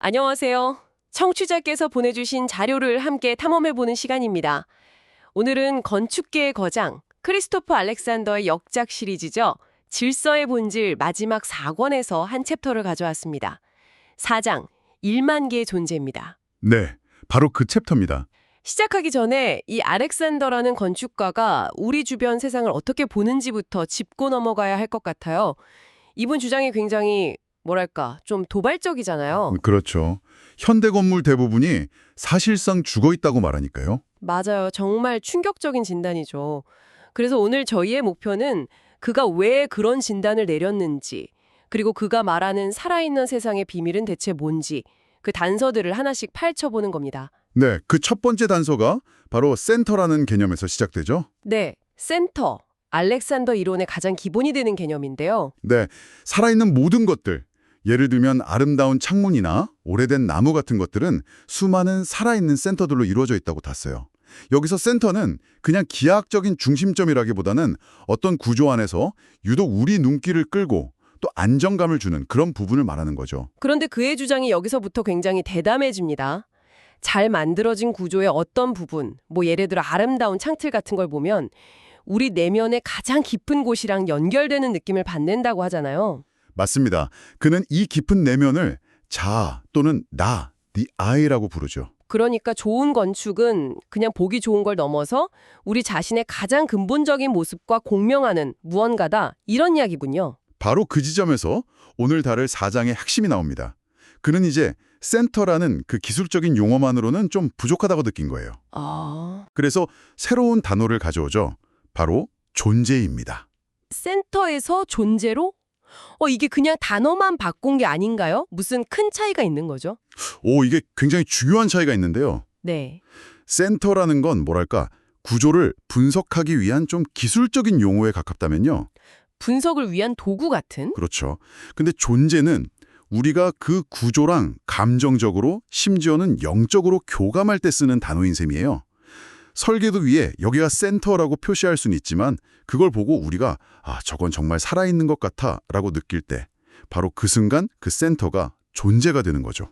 안녕하세요. 청취자께서 보내주신 자료를 함께 탐험해보는 시간입니다. 오늘은 건축계의 거장, 크리스토프 알렉산더의 역작 시리즈죠. 질서의 본질 마지막 4권에서 한 챕터를 가져왔습니다. 4장, 1만 개의 존재입니다. 네, 바로 그 챕터입니다. 시작하기 전에 이 알렉산더라는 건축가가 우리 주변 세상을 어떻게 보는지부터 짚고 넘어가야 할 것 같아요. 이분 주장이 굉장히 뭐랄까 좀 도발적이잖아요. 그렇죠. 현대 건물 대부분이 사실상 죽어 있다고 말하니까요. 맞아요. 정말 충격적인 진단이죠. 그래서 오늘 저희의 목표는 그가 왜 그런 진단을 내렸는지, 그리고 그가 말하는 살아있는 세상의 비밀은 대체 뭔지, 그 단서들을 하나씩 파헤쳐보는 겁니다. 네, 그 첫 번째 단서가 바로 센터라는 개념에서 시작되죠. 네, 센터. 알렉산더 이론의 가장 기본이 되는 개념인데요. 네, 살아있는 모든 것들, 예를 들면 아름다운 창문이나 오래된 나무 같은 것들은 수많은 살아있는 센터들로 이루어져 있다고 탔어요. 여기서 센터는 그냥 기하학적인 중심점이라기보다는 어떤 구조 안에서 유독 우리 눈길을 끌고 또 안정감을 주는 그런 부분을 말하는 거죠. 그런데 그의 주장이 여기서부터 굉장히 대담해집니다. 잘 만들어진 구조의 어떤 부분, 예를 들어 아름다운 창틀 같은 걸 보면 우리 내면의 가장 깊은 곳이랑 연결되는 느낌을 받는다고 하잖아요. 맞습니다. 그는 이 깊은 내면을 자 또는 나, the I라고 부르죠. 그러니까 좋은 건축은 그냥 보기 좋은 걸 넘어서 우리 자신의 가장 근본적인 모습과 공명하는 무언가다, 이런 이야기군요. 바로 그 지점에서 오늘 다룰 4장의 핵심이 나옵니다. 그는 이제 센터라는 그 기술적인 용어만으로는 좀 부족하다고 느낀 거예요. 그래서 새로운 단어를 가져오죠. 바로 존재입니다. 센터에서 존재로? 이게 그냥 단어만 바꾼 게 아닌가요? 무슨 큰 차이가 있는 거죠? 이게 굉장히 중요한 차이가 있는데요. 네. 센터라는 건 뭐랄까 구조를 분석하기 위한 좀 기술적인 용어에 가깝다면요. 분석을 위한 도구 같은? 그렇죠. 근데 존재는 우리가 그 구조랑 감정적으로 심지어는 영적으로 교감할 때 쓰는 단어인 셈이에요. 설계도 위에 여기가 센터라고 표시할 수는 있지만 그걸 보고 우리가 저건 정말 살아있는 것 같아 라고 느낄 때 바로 그 순간 그 센터가 존재가 되는 거죠.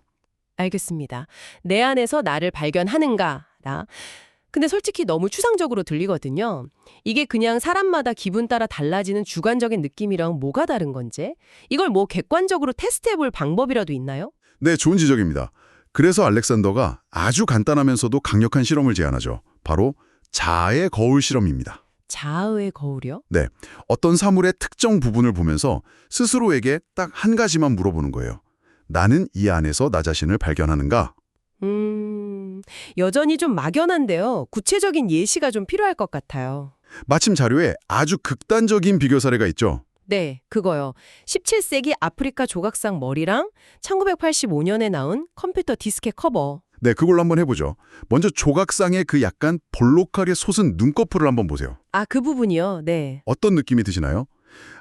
알겠습니다. 내 안에서 나를 발견하는가? 근데 솔직히 너무 추상적으로 들리거든요. 이게 그냥 사람마다 기분 따라 달라지는 주관적인 느낌이랑 뭐가 다른 건지? 이걸 객관적으로 테스트해볼 방법이라도 있나요? 네, 좋은 지적입니다. 그래서 알렉산더가 아주 간단하면서도 강력한 실험을 제안하죠. 바로 자아의 거울 실험입니다. 자아의 거울이요? 네, 어떤 사물의 특정 부분을 보면서 스스로에게 딱 한 가지만 물어보는 거예요. 나는 이 안에서 나 자신을 발견하는가? 여전히 좀 막연한데요. 구체적인 예시가 좀 필요할 것 같아요. 마침 자료에 아주 극단적인 비교 사례가 있죠. 네, 그거요. 17세기 아프리카 조각상 머리랑 1985년에 나온 컴퓨터 디스켓 커버. 네, 그걸로 한번 해보죠. 먼저 조각상의 그 약간 볼록하게 솟은 눈꺼풀을 한번 보세요. 그 부분이요? 네. 어떤 느낌이 드시나요?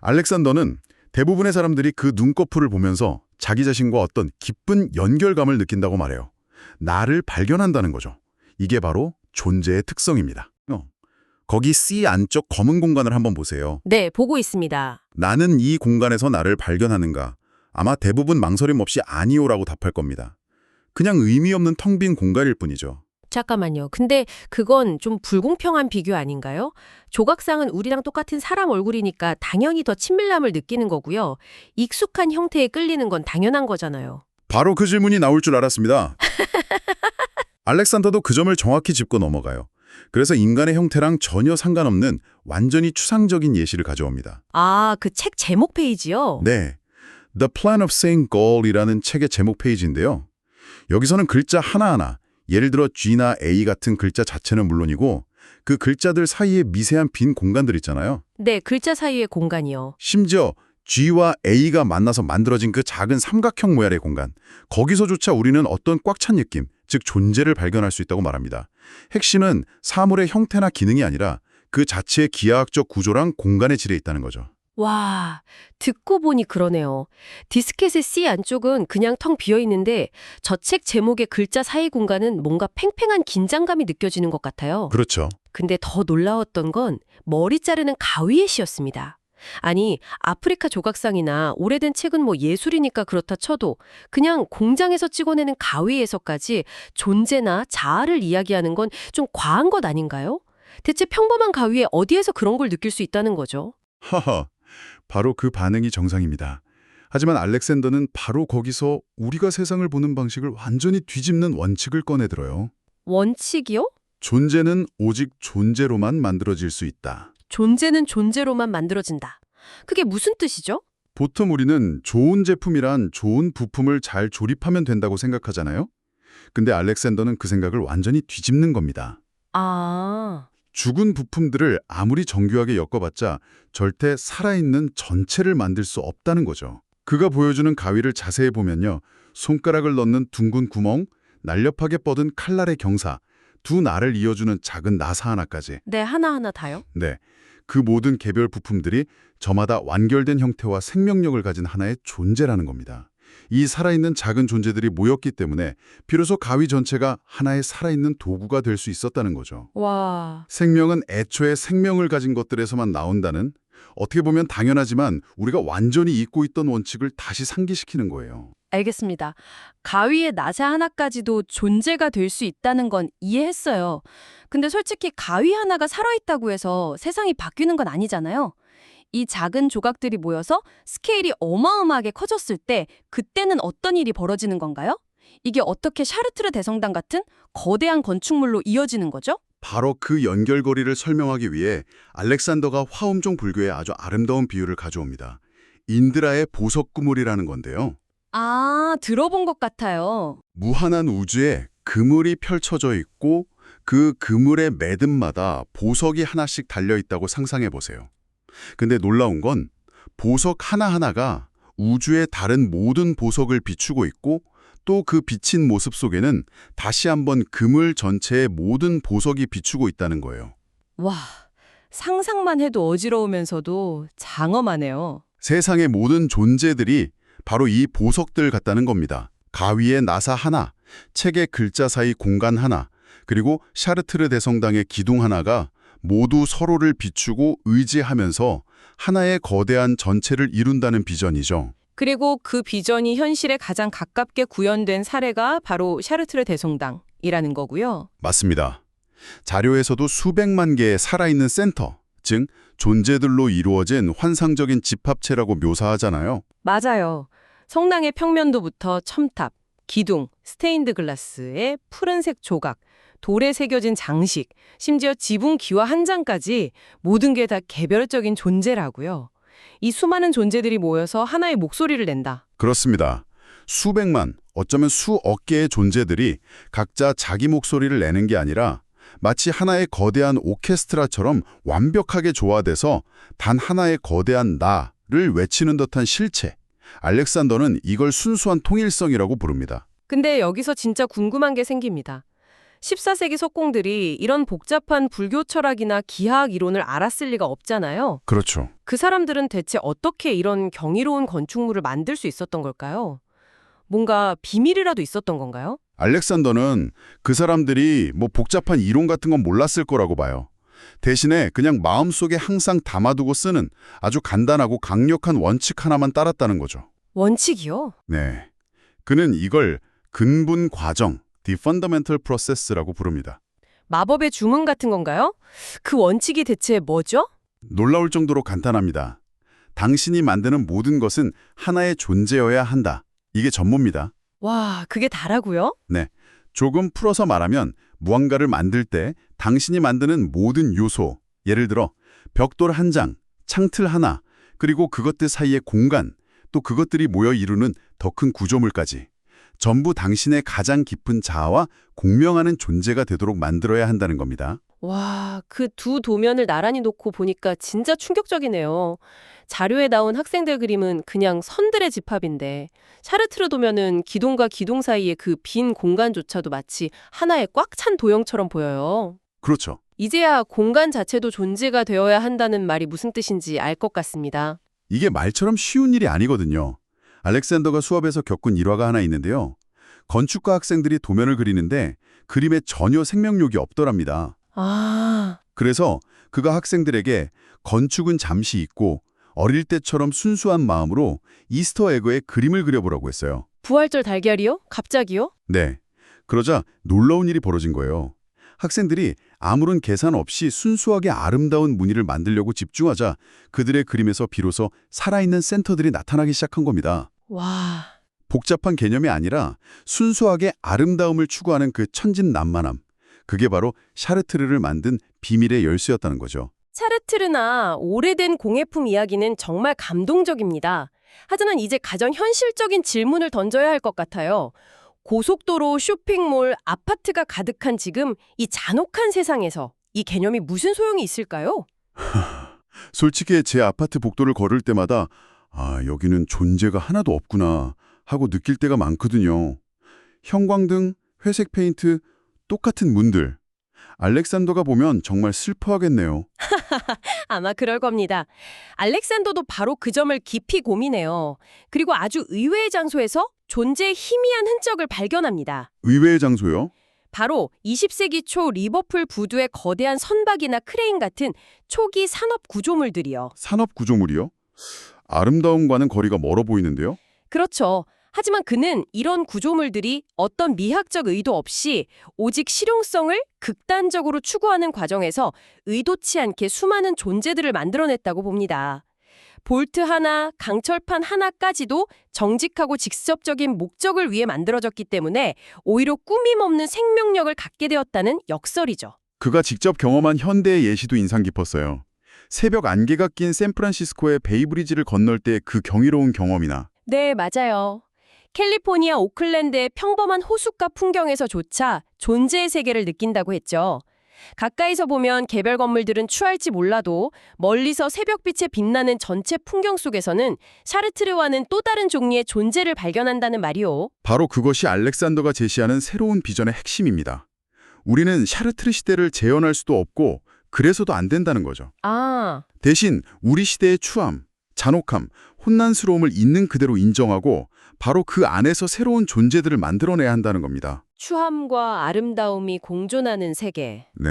알렉산더는 대부분의 사람들이 그 눈꺼풀을 보면서 자기 자신과 어떤 깊은 연결감을 느낀다고 말해요. 나를 발견한다는 거죠. 이게 바로 존재의 특성입니다. 거기 C 안쪽 검은 공간을 한번 보세요. 네, 보고 있습니다. 나는 이 공간에서 나를 발견하는가? 아마 대부분 망설임 없이 아니오라고 답할 겁니다. 그냥 의미 없는 텅 빈 공간일 뿐이죠. 잠깐만요. 근데 그건 좀 불공평한 비교 아닌가요? 조각상은 우리랑 똑같은 사람 얼굴이니까 당연히 더 친밀감을 느끼는 거고요. 익숙한 형태에 끌리는 건 당연한 거잖아요. 바로 그 질문이 나올 줄 알았습니다. 알렉산더도 그 점을 정확히 짚고 넘어가요. 그래서 인간의 형태랑 전혀 상관없는 완전히 추상적인 예시를 가져옵니다. 그 책 제목 페이지요? 네, The Plan of St. Gaul이라는 책의 제목 페이지인데요. 여기서는 글자 하나하나, 예를 들어 G나 A 같은 글자 자체는 물론이고 그 글자들 사이에 미세한 빈 공간들 있잖아요. 네, 글자 사이의 공간이요. 심지어 G와 A가 만나서 만들어진 그 작은 삼각형 모양의 공간, 거기서조차 우리는 어떤 꽉 찬 느낌, 즉 존재를 발견할 수 있다고 말합니다. 핵심은 사물의 형태나 기능이 아니라 그 자체의 기하학적 구조랑 공간의 질에 있다는 거죠. 와, 듣고 보니 그러네요. 디스켓의 C 안쪽은 그냥 텅 비어 있는데 저 책 제목의 글자 사이 공간은 뭔가 팽팽한 긴장감이 느껴지는 것 같아요. 그렇죠. 근데 더 놀라웠던 건 머리 자르는 가위의 시였습니다. 아니, 아프리카 조각상이나 오래된 책은 뭐 예술이니까 그렇다 쳐도 그냥 공장에서 찍어내는 가위에서까지 존재나 자아를 이야기하는 건 좀 과한 것 아닌가요? 대체 평범한 가위에 어디에서 그런 걸 느낄 수 있다는 거죠? 하하, 바로 그 반응이 정상입니다. 하지만 알렉산더는 바로 거기서 우리가 세상을 보는 방식을 완전히 뒤집는 원칙을 꺼내들어요. 원칙이요? 존재는 오직 존재로만 만들어질 수 있다. 존재는 존재로만 만들어진다. 그게 무슨 뜻이죠? 보통 우리는 좋은 제품이란 좋은 부품을 잘 조립하면 된다고 생각하잖아요. 근데 알렉산더는 그 생각을 완전히 뒤집는 겁니다. 아, 죽은 부품들을 아무리 정교하게 엮어봤자 절대 살아있는 전체를 만들 수 없다는 거죠. 그가 보여주는 가위를 자세히 보면요. 손가락을 넣는 둥근 구멍, 날렵하게 뻗은 칼날의 경사, 두 날을 이어주는 작은 나사 하나까지. 네, 하나하나 다요? 네, 그 모든 개별 부품들이 저마다 완결된 형태와 생명력을 가진 하나의 존재라는 겁니다. 이 살아있는 작은 존재들이 모였기 때문에 비로소 가위 전체가 하나의 살아있는 도구가 될 수 있었다는 거죠. 와, 생명은 애초에 생명을 가진 것들에서만 나온다는, 어떻게 보면 당연하지만 우리가 완전히 잊고 있던 원칙을 다시 상기시키는 거예요. 알겠습니다. 가위의 나사 하나까지도 존재가 될 수 있다는 건 이해했어요. 근데 솔직히 가위 하나가 살아있다고 해서 세상이 바뀌는 건 아니잖아요. 이 작은 조각들이 모여서 스케일이 어마어마하게 커졌을 때 그때는 어떤 일이 벌어지는 건가요? 이게 어떻게 샤르트르 대성당 같은 거대한 건축물로 이어지는 거죠? 바로 그 연결고리를 설명하기 위해 알렉산더가 화엄종 불교의 아주 아름다운 비유를 가져옵니다. 인드라의 보석 그물이라는 건데요. 아, 들어본 것 같아요. 무한한 우주에 그물이 펼쳐져 있고 그 그물의 매듭마다 보석이 하나씩 달려있다고 상상해 보세요. 근데 놀라운 건 보석 하나하나가 우주의 다른 모든 보석을 비추고 있고 또 그 비친 모습 속에는 다시 한번 그물 전체의 모든 보석이 비추고 있다는 거예요. 와, 상상만 해도 어지러우면서도 장엄하네요. 세상의 모든 존재들이 바로 이 보석들 같다는 겁니다. 가위의 나사 하나, 책의 글자 사이 공간 하나, 그리고 샤르트르 대성당의 기둥 하나가 모두 서로를 비추고 의지하면서 하나의 거대한 전체를 이룬다는 비전이죠. 그리고 그 비전이 현실에 가장 가깝게 구현된 사례가 바로 샤르트르 대성당이라는 거고요. 맞습니다. 자료에서도 수백만 개의 살아있는 센터, 즉 존재들로 이루어진 환상적인 집합체라고 묘사하잖아요. 맞아요. 성당의 평면도부터 첨탑, 기둥, 스테인드 글라스에 푸른색 조각, 돌에 새겨진 장식, 심지어 지붕 기와 한 장까지 모든 게 다 개별적인 존재라고요. 이 수많은 존재들이 모여서 하나의 목소리를 낸다. 그렇습니다. 수백만, 어쩌면 수억 개의 존재들이 각자 자기 목소리를 내는 게 아니라 마치 하나의 거대한 오케스트라처럼 완벽하게 조화돼서 단 하나의 거대한 나를 외치는 듯한 실체. 알렉산더는 이걸 순수한 통일성이라고 부릅니다. 근데 여기서 진짜 궁금한 게 생깁니다. 14세기 석공들이 이런 복잡한 불교 철학이나 기하학 이론을 알았을 리가 없잖아요. 그렇죠. 그 사람들은 대체 어떻게 이런 경이로운 건축물을 만들 수 있었던 걸까요? 뭔가 비밀이라도 있었던 건가요? 알렉산더는 그 사람들이 뭐 복잡한 이론 같은 건 몰랐을 거라고 봐요. 대신에 그냥 마음속에 항상 담아두고 쓰는 아주 간단하고 강력한 원칙 하나만 따랐다는 거죠. 원칙이요? 네. 그는 이걸 근본 과정, the fundamental process라고 부릅니다. 마법의 주문 같은 건가요? 그 원칙이 대체 뭐죠? 놀라울 정도로 간단합니다. 당신이 만드는 모든 것은 하나의 존재여야 한다. 이게 전모입니다. 와, 그게 다라고요? 네. 조금 풀어서 말하면 무언가를 만들 때 당신이 만드는 모든 요소, 예를 들어 벽돌 한 장, 창틀 하나, 그리고 그것들 사이의 공간, 또 그것들이 모여 이루는 더 큰 구조물까지 전부 당신의 가장 깊은 자아와 공명하는 존재가 되도록 만들어야 한다는 겁니다. 와, 그 두 도면을 나란히 놓고 보니까 진짜 충격적이네요. 자료에 나온 학생들 그림은 그냥 선들의 집합인데 샤르트르 도면은 기둥과 기둥 사이의 그 빈 공간조차도 마치 하나의 꽉 찬 도형처럼 보여요. 그렇죠. 이제야 공간 자체도 존재가 되어야 한다는 말이 무슨 뜻인지 알 것 같습니다. 이게 말처럼 쉬운 일이 아니거든요. 알렉산더가 수업에서 겪은 일화가 하나 있는데요. 건축가 학생들이 도면을 그리는데 그림에 전혀 생명력이 없더랍니다. 아, 그래서 그가 학생들에게 건축은 잠시 잊고 어릴 때처럼 순수한 마음으로 이스터 에그의 그림을 그려보라고 했어요. 부활절 달걀이요? 갑자기요? 네. 그러자 놀라운 일이 벌어진 거예요. 학생들이 아무런 계산 없이 순수하게 아름다운 무늬를 만들려고 집중하자 그들의 그림에서 비로소 살아있는 센터들이 나타나기 시작한 겁니다. 와, 복잡한 개념이 아니라 순수하게 아름다움을 추구하는 그 천진난만함. 그게 바로 샤르트르를 만든 비밀의 열쇠였다는 거죠. 차르트르나 오래된 공예품 이야기는 정말 감동적입니다. 하지만 이제 가장 현실적인 질문을 던져야 할 것 같아요. 고속도로, 쇼핑몰, 아파트가 가득한 지금 이 잔혹한 세상에서 이 개념이 무슨 소용이 있을까요? 솔직히 제 아파트 복도를 걸을 때마다 여기는 존재가 하나도 없구나 하고 느낄 때가 많거든요. 형광등, 회색 페인트, 똑같은 문들. 알렉산더가 보면 정말 슬퍼하겠네요. 아마 그럴 겁니다. 알렉산더도 바로 그 점을 깊이 고민해요. 그리고 아주 의외의 장소에서 존재의 희미한 흔적을 발견합니다. 의외의 장소요? 바로 20세기 초 리버풀 부두의 거대한 선박이나 크레인 같은 초기 산업 구조물들이요. 산업 구조물이요? 아름다움과는 거리가 멀어 보이는데요? 그렇죠. 하지만 그는 이런 구조물들이 어떤 미학적 의도 없이 오직 실용성을 극단적으로 추구하는 과정에서 의도치 않게 수많은 존재들을 만들어냈다고 봅니다. 볼트 하나, 강철판 하나까지도 정직하고 직접적인 목적을 위해 만들어졌기 때문에 오히려 꾸밈 없는 생명력을 갖게 되었다는 역설이죠. 그가 직접 경험한 현대의 예시도 인상 깊었어요. 새벽 안개가 낀 샌프란시스코의 베이브리지를 건널 때 그 경이로운 경험이나 네, 맞아요. 캘리포니아 오클랜드의 평범한 호숫가 풍경에서조차 존재의 세계를 느낀다고 했죠. 가까이서 보면 개별 건물들은 추할지 몰라도 멀리서 새벽빛에 빛나는 전체 풍경 속에서는 샤르트르와는 또 다른 종류의 존재를 발견한다는 말이요. 바로 그것이 알렉산더가 제시하는 새로운 비전의 핵심입니다. 우리는 샤르트르 시대를 재현할 수도 없고 그래서도 안 된다는 거죠. 아, 대신 우리 시대의 추함, 잔혹함, 혼란스러움을 있는 그대로 인정하고 바로 그 안에서 새로운 존재들을 만들어내야 한다는 겁니다. 추함과 아름다움이 공존하는 세계. 네.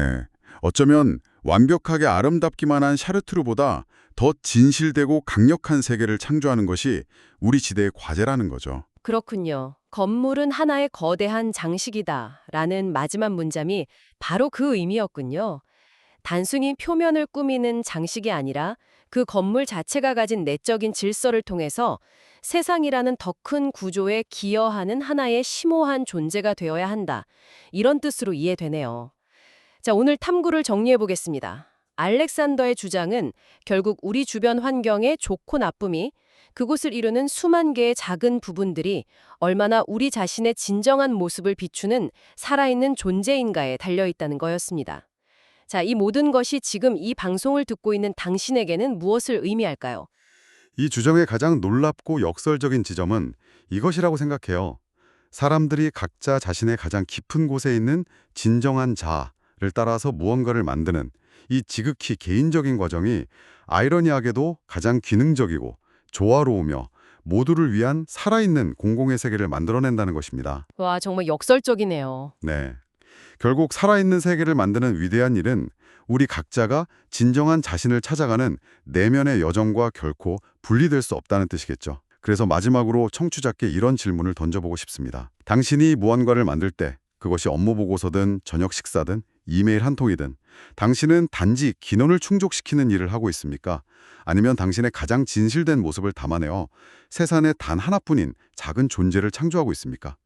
어쩌면 완벽하게 아름답기만 한 샤르트르보다 더 진실되고 강력한 세계를 창조하는 것이 우리 시대의 과제라는 거죠. 그렇군요. 건물은 하나의 거대한 장식이다 라는 마지막 문장이 바로 그 의미였군요. 단순히 표면을 꾸미는 장식이 아니라 그 건물 자체가 가진 내적인 질서를 통해서 세상이라는 더 큰 구조에 기여하는 하나의 심오한 존재가 되어야 한다. 이런 뜻으로 이해되네요. 자, 오늘 탐구를 정리해 보겠습니다. 알렉산더의 주장은 결국 우리 주변 환경의 좋고 나쁨이 그곳을 이루는 수만 개의 작은 부분들이 얼마나 우리 자신의 진정한 모습을 비추는 살아있는 존재인가에 달려있다는 거였습니다. 자, 이 모든 것이 지금 이 방송을 듣고 있는 당신에게는 무엇을 의미할까요? 이 주장의 가장 놀랍고 역설적인 지점은 이것이라고 생각해요. 사람들이 각자 자신의 가장 깊은 곳에 있는 진정한 자아를 따라서 무언가를 만드는 이 지극히 개인적인 과정이 아이러니하게도 가장 기능적이고 조화로우며 모두를 위한 살아있는 공공의 세계를 만들어낸다는 것입니다. 와, 정말 역설적이네요. 네. 결국 살아있는 세계를 만드는 위대한 일은 우리 각자가 진정한 자신을 찾아가는 내면의 여정과 결코 분리될 수 없다는 뜻이겠죠. 그래서 마지막으로 청취자께 이런 질문을 던져보고 싶습니다. 당신이 무언가를 만들 때 그것이 업무 보고서든 저녁 식사든 이메일 한 통이든 당신은 단지 기능을 충족시키는 일을 하고 있습니까? 아니면 당신의 가장 진실된 모습을 담아내어 세상에 단 하나뿐인 작은 존재를 창조하고 있습니까?